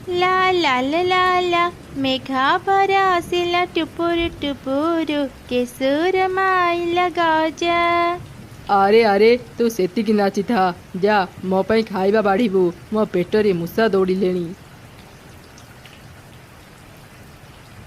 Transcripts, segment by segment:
ला ला ला ला ला मेघा भरा आसिला टुपुरु टुपुरु केशर माइला गजा। अरे अरे तू सेतिकी नाची था जा मो पाई खाइबा बाढ़ीबू मो पेटरे मूषा दौड़िलेनी।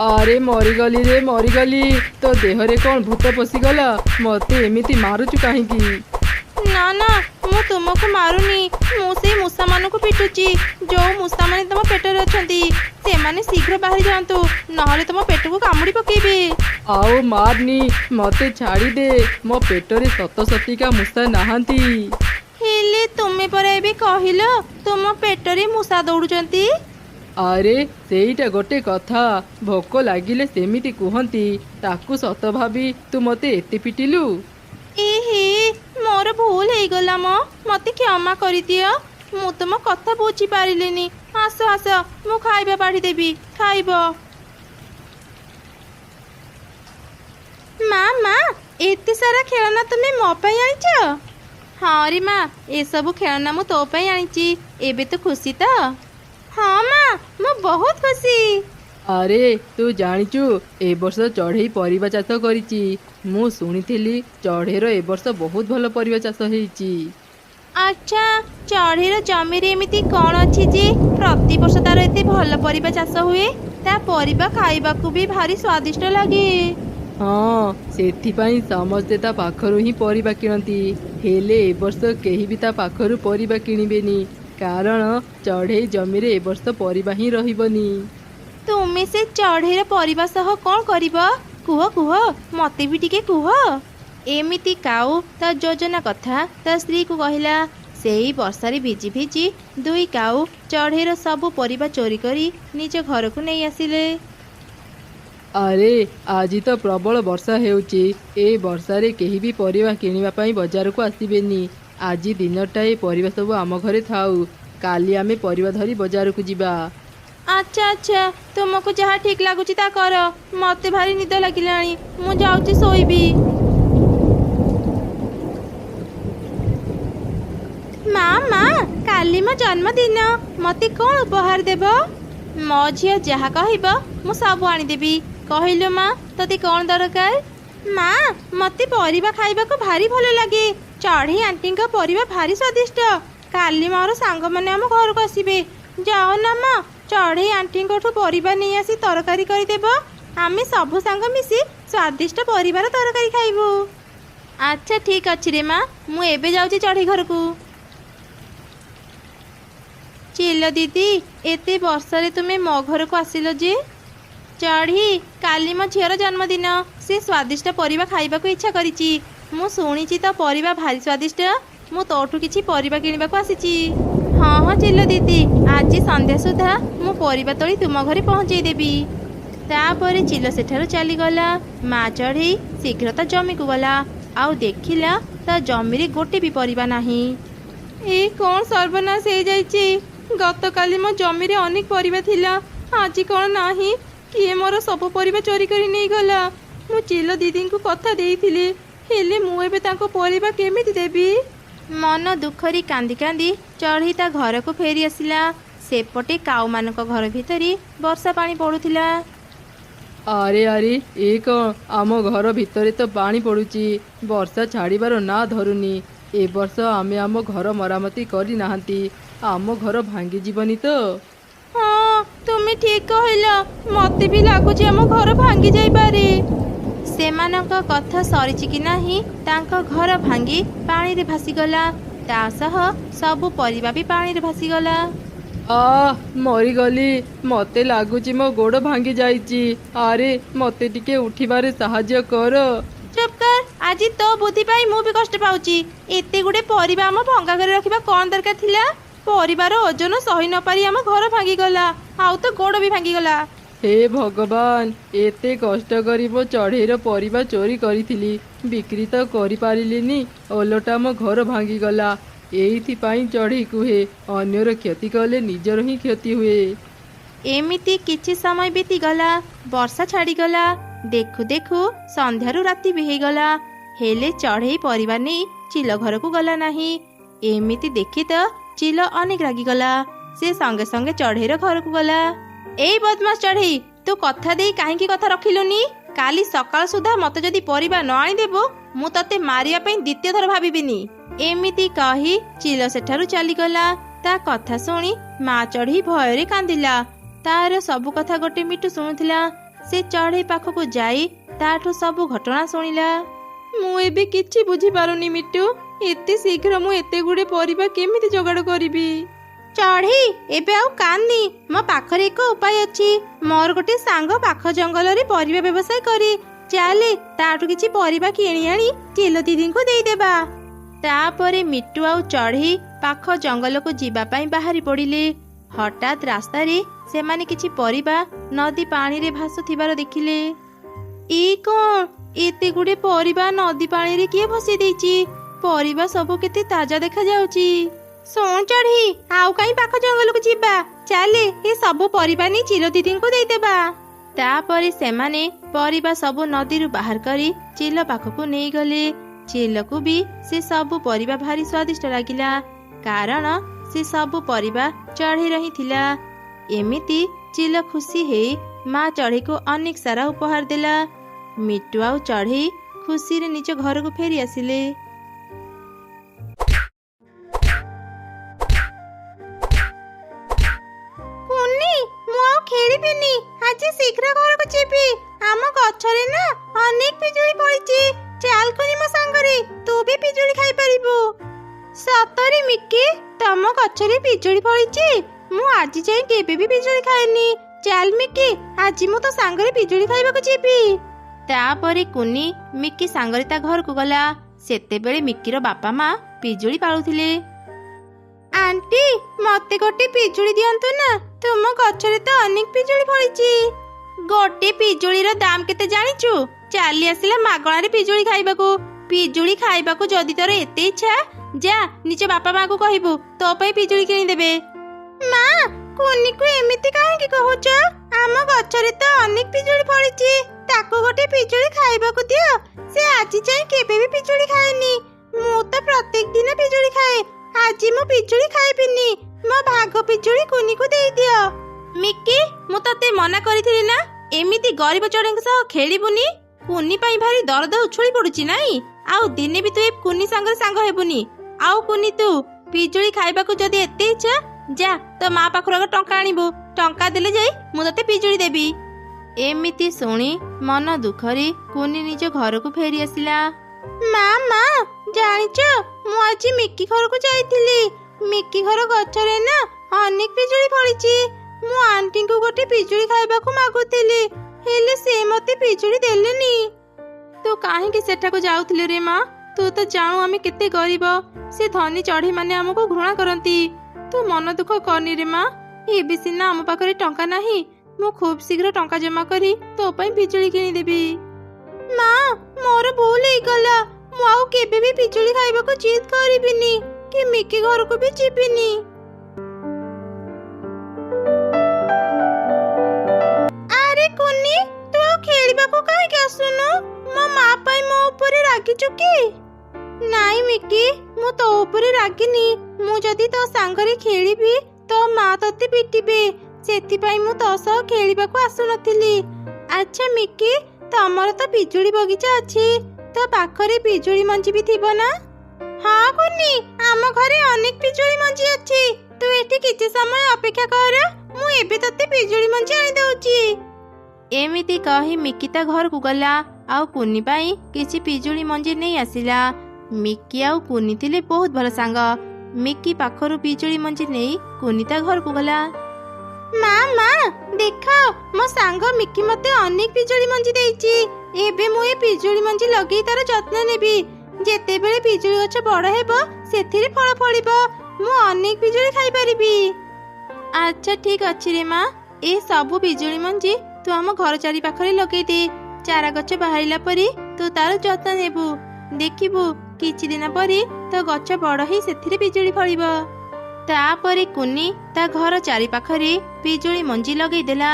अरे मरीगली रे मरीगली तो देहरे कौन भूत पशिगला मते एमिति मारुचु काहींकी। ना ना मु तुमको मारुनी मु से मूषा मानक पिटुची जो मूषा माने तुम पेटरे अछंती से माने शीघ्र बाहरी जांतु नहले तुम पेट को कामुड़ी पकेबे। आओ मारनी मते छाड़ी दे मो पेटरे सत सतिका मूषा नाहांती। हेले तुमे पर एबे कहिलो तुम पेटरे मूषा दौड़ुचंती। अरे सेईटा गोटे कथा भोक लागिले सेमिति कुहंती ताकू सत भाबी तू मते एते पिटिलु। एहे मोर भूल हो गला मते क्षमा कर दियो मु तुम कथा बुझी पारिलेनी। आस आस मु खाइबा बाढ़ी देबी खाइब। माँ माँ एते सारा खेलना तुमे मो पई आनिछ। हाँ रे माँ ए सब खेलना मु तो पई आनिची एबे तो खुशी तो। हाँ माँ मु बहुत खुशी। अरे तू जानिचु ए वर्ष चढ़ई परिबा चाष करिची मु सुनिथिली चढ़ेर ए वर्ष बहुत भल परिबा चाष हेइची। अच्छा चढ़ेर जमी रे एमिति कौन अछि जे प्रति वर्ष तार एते भल परिबा चाष हुए ता परिबा खाइबाकू भी भारी स्वादिष्ट लागे। हाँ सेथिपाई समस्ते ता पाखरु ही परिबा किणती हेले ए वर्ष केही भी ता पाखरु परिबा किणिबेनी कारण चढ़ई जमी रे ए वर्ष परिबा ही रहिबनी। तुमे से चढ़ेर परिबा सह कौन करिबा कुह कुह मते भी टिके कुह। एमिति काऊ ता योजना कथा ता स्त्री को कहिला सेई वर्षारे भिजी भिजी दुई काऊ चढ़ेर सबु परिबा चोरी करी निज घर को नहीं आसिले। अरे आज तो प्रबल वर्षा हेउची ए वर्षारे केही भी परिबा किनिबा पई बाजार को आसीबेनी। आज दिनटा ए परिबा सब आम घरे थाउ काली आमे परिबा धरी बाजार को जिबा। अच्छा अच्छा तुमको जहाँ ठीक लगुच ता कर मते भारी निद लगिलानी मु जाउची सोईबी। माँ माँ काली मो जन्मदिन मते कौन उपहार देब। मो झियो जहाँ कहब मु सब आनीदेवी कहलो माँ तते कौन दरकार। माँ मते परिबा खाइबा को भारी भल लगे चढ़ई आंटी का परिबा भारी स्वादिष्ट काली मोर सांग माने आम घर को आसीबे जाओ ना माँ चढ़ई आंटी परिबा नहीं आसी तरकारी करदेब आमे सबु सांग मिसी स्वादिष्ट परिबार तरकारी खाइबू। अच्छा ठीक अच्छी रे माँ मु एबे जाउची चढ़ई घर को। चिलो दीदी एते वर्षारे तुमे मो घर को आसिलो जे। चढ़ी काली मो झीर जन्मदिन से स्वादिष्ट परिबा खाइबा को इच्छा करिची मु शुणिची तो परिबा भारी स्वादिष्ट मु तोठू किछि परिबा किनिबा को आसीची। हाँ हाँ चिलो दीदी आज संध्या सुधा मु परिबा तोली तुम घरे पहुँचाई देबी। तापरे चिलो सेठारु चली गला। माँ चढ़ई शीघ्र तो जमी को गला आउ देखिला तो जमी रे गोटे भी परिबा नाही। ए कौन सर्वनाश हो जाइछि गत काली मो जमी रे अनेक परिबा थिला आज कौन नाही किए मोर सब परिबा चोरी करी नहीं गला। मु चिलो दीदी को कथा देइथिली हेले मु एबे तांको परिबा केमिति देबी। मन दुखरी कांदी कांदी चढ़ी ता घर को फेरी आसिला। सेपटे काऊ मानक घर भितरी वर्षा पानी पड़ुथिला। अरे अरे ए कौन आम घर भितरे तो पानी पड़ुची वर्षा छाड़ीबार ना धरुनी ए वर्ष आमे आम घर मरामती करी नाहांती आम घर भांगी जीवनी तो। हाँ तुम ठीक कहला मते भी लागुची आम घर भांगी जाई पारे। सेमानक कथा सरीची कि नाही तांको घर भांगी पानी रे भासी गला ता सह सबु परिबा भी पानी रे भासी गला। आ मरीगली मते लागुची मो गोड़ भांगी जाइची अरे मते टिके उठिबारे साहाଯ୍ୟ कर। चुप कर आज तो बुद्धि पाई मु भी कष्ट पाउची एते गुडे परिबा आम भंगा घरे रखिबा कौन दरकार थिला परिबार ओजन सही न पारी आम घर भांगी गला आउ तो गोड़ भी भांगी गला। हे भगवान एते कष्ट करी मो चढ़ेर परिबा चोरी करिथिली बिक्री तो करि पारिलिनी ओलटा मो घर भांगी गला एइथिपाई चढ़ई कुहे अन्यर क्षति कले निजर ही क्षति हुए। एमिति किछि समय बीती गला वर्षा छाड़ी गला देखु देखु संध्यारू राति भी गला हेले चढ़ई परिबा नहीं चिल घर को गला नहीं। एमिति देखी तो चिल अनेक रागी गला ସେ ସଙ୍ଗେ ସଙ୍ଗେ ଚଢ଼େଇର ଘରକୁ ଗଲା। ଏଇ ବଦମାସ ଚଢ଼େଇ, ତୁ କଥା ଦେଇ କାହିଁକି କଥା ରଖିଲୁନି? କାଲି ସକାଳ ସୁଦ୍ଧା ମତେ ଯଦି ପରିବା ନ ଆଣିଦେବୁ ମୁଁ ତତେ ମାରିବା ପାଇଁ ଦ୍ୱିତୀୟ ଥର ଭାବିବିନି। ଏମିତି କହି ଚିଲ ସେଠାରୁ ଚାଲିଗଲା। ତା କଥା ଶୁଣି ମା ଚଢ଼େଇ ଭୟରେ କାନ୍ଦିଲା। ତାର ସବୁ କଥା ଗୋଟେ ମିଟୁ ଶୁଣୁଥିଲା। ସେ ଚଢ଼େଇ ପାଖକୁ ଯାଇ ତାଠୁ ସବୁ ଘଟଣା ଶୁଣିଲା। ମୁଁ ଏବେ କିଛି ବୁଝିପାରୁନି ମିଟୁ, ଏତେ ଶୀଘ୍ର ମୁଁ ଏତେ ଗୁଡେ ପରିବା କେମିତି ଯୋଗାଡ଼ କରିବି? ଚଢ଼େଇ ଏବେ ଆଉ କାନ୍ଦି, ମୋ ପାଖରେ ଏକ ଉପାୟ ଅଛି। ମୋର ଗୋଟେ ସାଙ୍ଗ ପାଖ ଜଙ୍ଗଲରେ ପରିବା ବ୍ୟବସାୟ କରେ, ଚାଲେ ତାଠୁ କିଛି ପରିବା କିଣି ଆଣି ଚିଲ ଦିଦିଙ୍କୁ ଦେଇଦେବା। ତାପରେ ମିଟୁ ଆଉ ଚଢ଼େଇ ପାଖ ଜଙ୍ଗଲକୁ ଯିବା ପାଇଁ ବାହାରି ପଡ଼ିଲେ। ହଠାତ୍ ରାସ୍ତାରେ ସେମାନେ କିଛି ପରିବା ନଦୀ ପାଣିରେ ଭାସୁଥିବାର ଦେଖିଲେ। କଣ ଏତେ ଗୁଡେ ପରିବା ନଦୀ ପାଣିରେ କିଏ ଭସେଇ ଦେଇଛି? ପରିବା ସବୁ କେତେ ତାଜା ଦେଖାଯାଉଛି। ଶୁଣ ଚଢ଼େଇ, ଆଉ କାହିଁ ପାଖ ଜଙ୍ଗଲକୁ ଯିବା, ଚାଲେ ଏ ସବୁ ପରିବା ନେଇ ଚିଲ ଦିଦିଙ୍କୁ ଦେଇଦେବା। ତାପରେ ସେମାନେ ପରିବା ସବୁ ନଦୀରୁ ବାହାର କରି ଚିଲ ପାଖକୁ ନେଇଗଲେ। ଚିଲକୁ ବି ସେ ସବୁ ପରିବା ଭାରି ସ୍ୱାଦିଷ୍ଟ ଲାଗିଲା, କାରଣ ସେ ସବୁ ପରିବା ଚଢ଼େଇର ହିଁ ଥିଲା। ଏମିତି ଚିଲ ଖୁସି ହେଇ ମା ଚଢ଼େଇକୁ ଅନେକ ସାରା ଉପହାର ଦେଲା। ମିଟୁ ଆଉ ଚଢ଼େଇ ଖୁସିରେ ନିଜ ଘରକୁ ଫେରି ଆସିଲେ। ମୁଁ ଆଉ ଖେଳିବିନି, ଆଜି ଶୀଘ୍ର ଘରକୁ ଯିବି। ଆମ ଗଛରେ ନା ଅନେକ ପିଜୁଳି ଫଳିଛି, ଚାଲ କୁନି ମୋ ସାଙ୍ଗରେ, ତୁ ବି ପିଜୁଳି ଖାଇପାରିବୁ। ସତରେ ମିକି, ତମ ଗଛରେ ପିଜୁଳି ଫଳିଛି? ମୁଁ ଆଜି ଯାଇ କେବେ ବି ପିଜୁଳି ଖାଇନି। ଚାଲ ମିକି, ଆଜି ମୁଁ ତୋ ସାଙ୍ଗରେ ପିଜୁଳି ଖାଇବାକୁ ଯିବି। ତାପରେ କୁନି ମିକି ସାଙ୍ଗରେ ତା ଘରକୁ ଗଲା। ସେତେବେଳେ ମିକିର ବାପା ମା ପିଜୁଳି ପାଳୁଥିଲେ। ଆଣ୍ଟି, ମତେ ଗୋଟେ ପିଜୁଳି ଦିଅନ୍ତୁ ନା, ତୁମ ଗଛରେ ତ ଅନେକ ପିଜୁଳି ଫଳିଛି। ଗୋଟେ ପିଜୁଳିର ଦାମ କେତେ ଜାଣିଛୁ? ଚାଲି ଆସିଲା ମାଗଣାରେ ପିଜୁଳି ଖାଇବାକୁ। ପିଜୁଳି ଖାଇବାକୁ ଯଦି ତୋର ଏତେ ଇଚ୍ଛା, ଯା ନିଜ ବାପା ମାକୁ କହିବୁ ତୋ ପାଇଁ ପିଜୁଳି କିଣିଦେବେ। ମା, କୁନିକୁ ଏମିତି କାହିଁକି କହୁଛ? ଆମ ଗଛରେ ତ ଅନେକ ପିଜୁଳି ଫଳିଛି, ତାକୁ ଗୋଟେ ପିଜୁଳି ଖାଇବାକୁ ଦିଅ। ସେ ଆଜି ଯାଏ କେବେ ବି ପିଜୁଳି ଖାଏନି। ମୁଁ ତ ପ୍ରତ୍ୟେକ ଦିନ ପିଜୁଳି ଖାଏ, ଆଜି ମୁଁ ପିଜୁଳି ଖାଇବିନି। ମୋ ଭାଗ ପିଜୁଳି କୁନିକୁ ଦେଇଦିଅ। ମିକି, ମୁଁ ତତେ ମନା କରିଥିଲି ନା ଏମିତି ଗରିବ ଚଢ଼େଇଙ୍କ ସହ ଖେଳିବୁନି। କୁନି ପାଇଁ ଭାରି ଦରଦ ଉଛୁଳି ପଡୁଛି ନାଇଁ? ଆଉ ଦିନେ ବି ତୁ ଏ କୁନି ସାଙ୍ଗରେ ସାଙ୍ଗ ହେବୁନି। ଆଉ କୁନି, ତୁ ପିଜୁଳି ଖାଇବାକୁ ଯଦି ଏତେ ଇଚ୍ଛା, ଯା ତୋ ମା ପାଖରୁ ଆଗ ଟଙ୍କା ଆଣିବୁ। ଟଙ୍କା ଦେଲେ ଯାଇ ମୁଁ ତତେ ପିଜୁଳି ଦେବି। ଏମିତି ଶୁଣି ମନ ଦୁଃଖରେ କୁନି ନିଜ ଘରକୁ ଫେରି ଆସିଲା। ମା, ଜାଣିଛ ମୁଁ ଆଜି ମିକି ଘରକୁ ଯାଇଥିଲି। ମିକି ଘର ଗଛରେ ନା ଅନେକ ପିଜୁଳି ଫଳିଛି। ମୁଁ ଆଣ୍ଟିଙ୍କୁ ଗୋଟେ ପିଜୁଳି ଖାଇବାକୁ ମାଗୁଥିଲି, ହେଲେ ସେ ମତେ ପିଜୁଳି ଦେଲେନି। ତୁ କାହିଁକି ସେଠାକୁ ଯାଉଥିଲୁ ରେ ମା? ତୁ ତ ଜାଣୁ ଆମେ କେତେ ଗରିବ, ସେ ଧନୀ ଚଢ଼େଇ ମାନେ ଆମକୁ ଘୃଣା କରନ୍ତି। ତୁ ମନ ଦୁଃଖ କରନି ରେ ମା, ଏବେ ସିନା ଆମ ପାଖରେ ଟଙ୍କା ନାହିଁ, ମୁଁ ଖୁବ୍ ଶୀଘ୍ର ଟଙ୍କା ଜମା କରି ତୋ ପାଇଁ ପିଜୁଳି କିଣିଦେବି। ମା, ମୋର ଭୁଲ ହେଇଗଲା, ମୁଁ ଆଉ କେବେ ବି ପିଜୁଳି ଖାଇବାକୁ ଜିଦ୍ କରିବିନି କି ମିକି ଘରକୁ ବି ଯିବିନି। ଆରେ କୁନି, ତୁ ଆଉ ଖେଳିବାକୁ କାହିଁକି ଆସୁନୁ? ମୋ ମା ପାଇଁ ମୋ ଉପରେ ରାଗିଛୁ କି? ନାଇଁ ମିକି, ମୁଁ ତୋ ଉପରେ ରାଗିନି। ମୁଁ ଯଦି ତୋ ସାଙ୍ଗରେ ଖେଳିବି ତୋ ମା ତତେ ପିଟିବେ, ସେଥିପାଇଁ ମୁଁ ତୋ ସହ ଖେଳିବାକୁ ଆସୁନଥିଲି। ଆଚ୍ଛା ମିକି, ତମର ତ ପିଜୁଳି ବଗିଚା ଅଛି, ତୋ ପାଖରେ ପିଜୁଳି ମଞ୍ଜି ବି ଥିବ ନା? ହଁ କୁନି, ଆମ ଘରେ ଅନେକ ପିଜୁଳି ମଞ୍ଜି ଅଛି। ତୁ ଏଠି କିଛି ସମୟ ଅପେକ୍ଷା କର, ମୁଁ ଏବେ ତତେ ପିଜୁଳି ମଞ୍ଜି ଆଣିଦଉଛି। ଏମିତି କହି ମିକି ତା ଘରକୁ ଗଲା ଆଉ କୁନି ପାଇଁ କିଛି ପିଜୁଳି ମଞ୍ଜି ନେଇ ଆସିଲା। ମିକି ଆଉ କୁନି ଥିଲେ ବହୁତ ଭଲ ସାଙ୍ଗ। ମିକି ପାଖରୁ ପିଜୁଳି ମଞ୍ଜି ନେଇ କୁନି ତା ଘରକୁ ଗଲା। ମା, ଦେଖ, ମୋ ସାଙ୍ଗ ମିକି ମତେ ଅନେକ ପିଜୁଳି ମଞ୍ଜି ଦେଇଛି। ଏବେ ମୁଁ ଏ ପିଜୁଳି ମଞ୍ଜି ଲଗେଇ ତାର ଯତ୍ନ ନେବି। ଯେତେବେଳେ ପିଜୁଳି ଗଛ ବଡ଼ ହେବ ସେଥିରେ ଫଳ ଫଳିବ, ମୁଁ ଅନେକ ପିଜୁଳି ଖାଇପାରିବି। ଆଚ୍ଛା ଠିକ ଅଛି ରେ ମା, ଏ ସବୁ ପିଜୁଳି ମଞ୍ଜି ତୁ ଆମ ଘର ଚାରି ପାଖରେ ଲଗେଇ ଦେ। ଚାରା ଗଛ ବାହାରିଲା ପରେ ତୁ ତାର ଯତ୍ନ ନେବୁ, ଦେଖିବୁ କିଛି ଦିନ ପରେ ତୋ ଗଛ ବଡ଼ ହେଇ ସେଥିରେ ପିଜୁଳି ଫଳିବ। ତାପରେ କୁନି ତା ଘର ଚାରି ପାଖରେ ପିଜୁଳି ମଞ୍ଜି ଲଗେଇଦେଲା।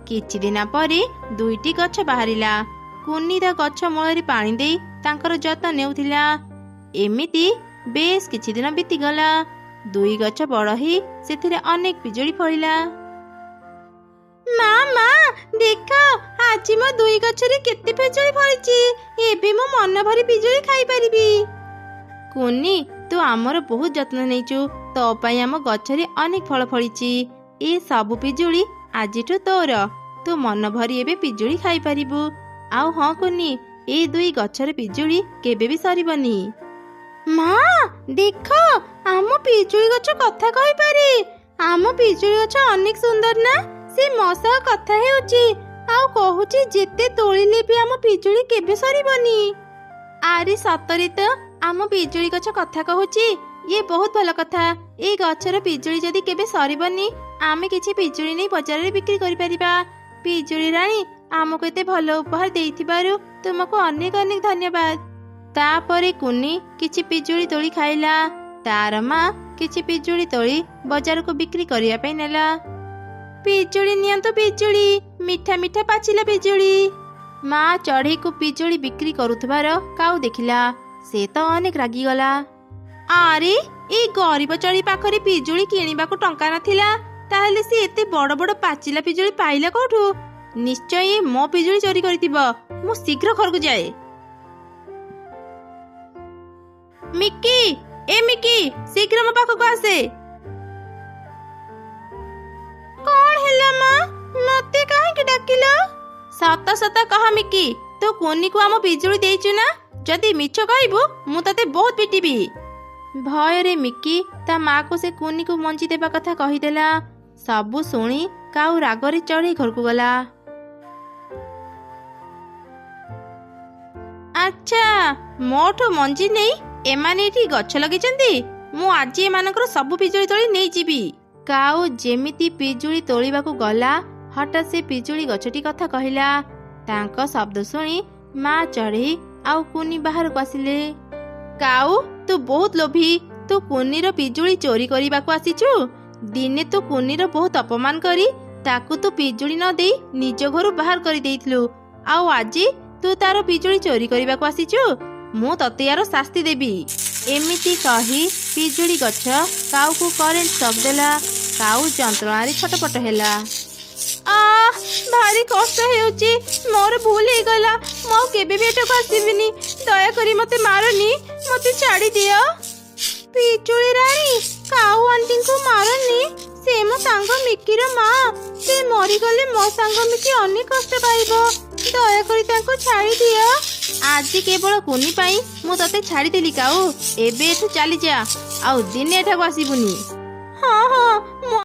କିଛି ଦିନ ପରେ 2ଟି ଗଛ ବାହାରିଲା। କୁନି ତା ଗଛ ମୂଳରେ ପାଣି ଦେଇ ତାଙ୍କର ଯତ୍ନ ନେଉଥିଲା। ଏମିତି ବେଶ କିଛି ଦିନ ବିତିଗଲା। ଦୁଇ ଗଛ ବଡ଼ ହେଇ ସେଥିରେ ଅନେକ ପିଜୁଳି ଫଳିଲା। ମା ମା ଦେଖ, ଆଜି ମୋ ଦୁଇ ଗଛରେ କେତେ ପିଜୁଳି ଫଳିଛି। ଏବେ ମୁଁ ମନ ଭରି ପିଜୁଳି ଖାଇପାରିବି। କୁନି, ତୁ ଆମର ବହୁତ ଯତ୍ନ ନେଇଛୁ। ତୋ ପାଇଁ ଆମ ଗଛରେ ଅନେକ ଫଳ ଫଳିଛି। ଏ ସବୁ ପିଜୁଳି ଆଜିଠୁ ତୋର। ତୁ ମନ ଭରି ଏବେ ପିଜୁଳି ଖାଇପାରିବୁ। ଆଉ ହଁ କୁନି, ଏଇ ଦୁଇ ଗଛର ପିଜୁଳି କେବେ ବି ସରିବନି। ମା ଦେଖ, ଆମ ପିଜୁଳି ଗଛ କଥା କହିପାରେ। ଆମ ପିଜୁଳି ଗଛ ଅନେକ ସୁନ୍ଦର ନା? ସେ ମୋ ସହ କଥା ହେଉଛି ଆଉ କହୁଛି ଯେତେ ତୋଳିଲେ ବି ଆମ ପିଜୁଳି କେବେ ସରିବନି। ଆରେ ସତରେ ତ ଆମ ପିଜୁଳି ଗଛ କଥା କହୁଛି। ଇଏ ବହୁତ ଭଲ କଥା। ଏଇ ଗଛର ପିଜୁଳି ଯଦି କେବେ ସରିବନି, ଆମେ କିଛି ପିଜୁଳି ନେଇ ବଜାରରେ ବିକ୍ରି କରିପାରିବା। ପିଜୁଳି ରାଣୀ, ଆମକୁ ଏତେ ଭଲ ଉପହାର ଦେଇଥିବାରୁ ତୁମକୁ ଅନେକ ଅନେକ ଧନ୍ୟବାଦ। ତାପରେ କୁନି କିଛି ପିଜୁଳି ତୋଳି ଖାଇଲା। ତାର ମା କିଛି ପିଜୁଳି ତୋଳି ବଜାରକୁ ବିକ୍ରି କରିବା ପାଇଁ ନେଲା। ପିଜୁଳି ନିଅନ୍ତୁ ପିଜୁଳି, ମିଠା ମିଠା ପାଚିଲା ପିଜୁଳି। ମା ଚଢ଼େଇକୁ ପିଜୁଳି ବିକ୍ରି କରୁଥିବାର କାଉ ଦେଖିଲା। ସେ ତ ଅନେକ ରାଗିଗଲା। ଆରେ, ଏଇ ଗରିବ ଚଢ଼େଇ ପାଖରେ ପିଜୁଳି କିଣିବାକୁ ଟଙ୍କା ନଥିଲା, ତାହେଲେ ସେ ଏତେ ବଡ଼ ବଡ଼ ପାଚିଲା ପିଜୁଳି ପାଇଲା କୋଉଠୁ? ନିଶ୍ଚୟ ମୋ ପିଜୁଳି ଚୋରି କରିଥିବ। ମୁଁ ଶୀଘ୍ର ଘରକୁ ଯାଏ। ମିକି, ଏ ମିକି, ଶୀଘ୍ର ମୋ ପାଖକୁ ଆସେ। କଣ ହେଲା ମା? ମତେ କାହିଁକି ଡାକିଲ? ସତ ସତ କହ ମିକି, ତୁ କୁନିକୁ ଆମ ପିଜୁଳି ଦେଇଛୁ ନା? ଯଦି ମିଛ କହିବୁ ମୁଁ ତତେ ବହୁତ ପିଟିବି। ଭୟରେ ମିକି ତା ମାକୁ ସେ କୁନିକୁ ମଞ୍ଜି ଦେବା କଥା କହିଦେଲା। ସବୁ ଶୁଣି କାଉ ରାଗରେ ଚଢ଼େଇ ଘରକୁ ଗଲା। ଆଚ୍ଛା, ମୋଠୁ ମଞ୍ଜି ନେଇ ଏମାନେ ଏଠି ଗଛ ଲଗେଇଛନ୍ତି। ମୁଁ ଆଜି ଏମାନଙ୍କର ସବୁ ପିଜୁଳି ତୋଳି ନେଇଯିବି। କାଉ ଯେମିତି ପିଜୁଳି ତୋଳିବାକୁ ଗଲା, ହଠାତ୍ ସେ ପିଜୁଳି ଗଛଟି କଥା କହିଲା। ତାଙ୍କ ଶବ୍ଦ ଶୁଣି ମା ଚଢ଼େଇ ଆଉ କୁନି ବାହାରକୁ ଆସିଲେ। କାଉ, ତୁ ବହୁତ ଲୋଭୀ। ତୁ କୁନିର ପିଜୁଳି ଚୋରି କରିବାକୁ ଆସିଛୁ। ଦିନେ ତୁ କୁନିର ବହୁତ ଅପମାନ କରି ତାକୁ ତୁ ପିଜୁଳି ନ ଦେଇ ନିଜ ଘରୁ ବାହାର କରିଦେଇଥିଲୁ। ଆଉ ଆଜି ତୁ ତାର ପିଜୁଳି ଚୋରି କରିବାକୁ ଆସିଛୁ। ମୁଁ ତତେ ୟାର ଶାସ୍ତି ଦେବି। ଏମିତି କହି ପିଜୁଳି ଗଛ କାଉକୁ କରେଣ୍ଟ ସକ୍ ଦେଲା। କାଉ ଯନ୍ତ୍ରଣାରେ ଛଟପଟ ହେଲା। ଭାରି କଷ୍ଟ ହେଉଛି। ମୋର ଭୁଲ ହେଇଗଲା। ମୁଁ ଆଉ କେବେ ବି ଏଠାକୁ ଆସିବିନି। ଦୟାକରି ମତେ ମାରନି, ମତେ ଛାଡ଼ି ଦିଅ। ପିଜୁଳି ରାଣୀ, କାଉ ଆଣ୍ଟିଙ୍କୁ ମାରନି। ସେ ମୋ ସାଙ୍ଗ ମିକିର ମା। ସେ ମରିଗଲେ ମୋ ସାଙ୍ଗ ମିକି ଅନେକ କଷ୍ଟ ପାଇବ। ଦୟାକରି ତାଙ୍କୁ ଛାଡ଼ି ଦିଅ। ଆଜି କେବଳ କୁନି ପାଇଁ ମୁଁ ତତେ ଛାଡ଼ିଦେଲି କାଉ। ଏବେ ଏଠୁ ଚାଲିଯା, ଆଉ ଦିନେ ଏଠାକୁ ଆସିବୁନି। ହଁ ହଁ,